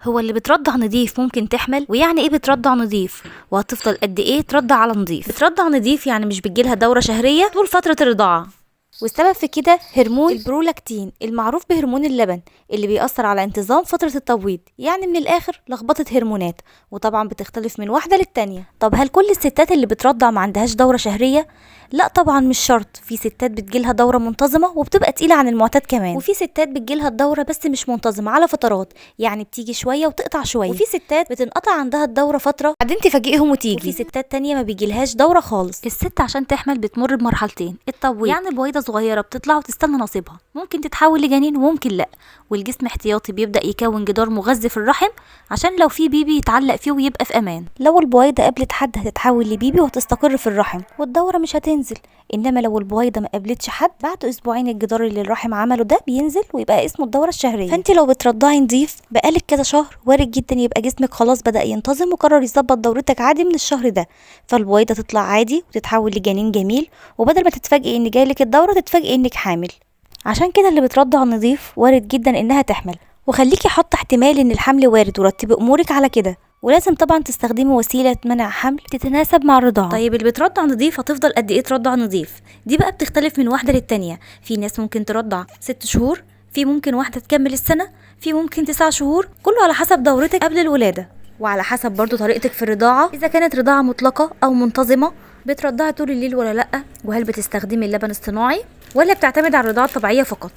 هو اللي بترضع نضيف ممكن تحمل؟ ويعني ايه بترضع نضيف؟ وهتفضل قد ايه ترضع على نضيف؟ بترضع نضيف يعني مش بتجيلها دورة شهرية طول فترة الرضاعة، والسبب في كده هرمون البرولاكتين المعروف بهرمون اللبن اللي بيأثر على انتظام فترة التبويض. يعني من الآخر لخبطة هرمونات، وطبعا بتختلف من واحدة للتانية. طب هل كل الستات اللي بترضع ما عندهاش دورة شهرية؟ لا طبعا مش شرط، في ستات بتجيلها دورة منتظمة وبتبقى تقيلة عن المعتاد كمان، وفي ستات بتجيلها الدورة بس مش منتظمة على فترات، يعني بتيجي شوية وتقطع شوية، وفي ستات بتنقطع عندها الدورة فترة بعدين تفاجئهم وتيجي، وفي ستات تانية ما بيجيلهاش دورة خالص. الست عشان تحمل بتمر بمرحلتين: التبويض يعني البويضة صغيرة بتطلع وتستنى نصيبها، ممكن تتحول لجنين وممكن لا، والجسم احتياطي بيبدأ يكون جدار مغذي في الرحم عشان لو في بيبي يتعلق فيه ويبقى في امان. لو البويضة قابلت حد هتتحول لبيبي وهتستقر في الرحم والدورة مش هتنزل. انما لو البويضة ما قابلتش حد، بعد اسبوعين الجدار اللي الرحم عمله ده بينزل ويبقى اسمه الدورة الشهرية. فانت لو بترضعي نضيف بقالك كذا شهر، وارد جدا يبقى جسمك خلاص بدأ ينتظم وقرر يظبط دورتك عادي من الشهر ده، فالبويضة تطلع عادي وتتحول لجنين جميل، وبدل ما تتفاجئي ان جالك الدورة تتفاجئي انك حامل. عشان كده اللي بترضع النضيف وارد جدا انها تحمل. وخليكي حاطه احتمال ان الحمل وارد ورتبي امورك على كده، ولازم طبعا تستخدمي وسيله منع حمل تتناسب مع الرضاعه. طيب اللي بترضع نضيف هتفضل قد ايه ترضع نضيف؟ دي بقى بتختلف من واحده للتانيه، في ناس ممكن ترضع 6 شهور، في ممكن واحده تكمل السنه، في ممكن 9 شهور، كله على حسب دورتك قبل الولاده، وعلى حسب برضو طريقتك في الرضاعه، اذا كانت رضاعه مطلقه او منتظمه، بترضعي طول الليل ولا لا، وهل بتستخدمي اللبن الصناعي ولا بتعتمد على الرضاعه الطبيعيه فقط.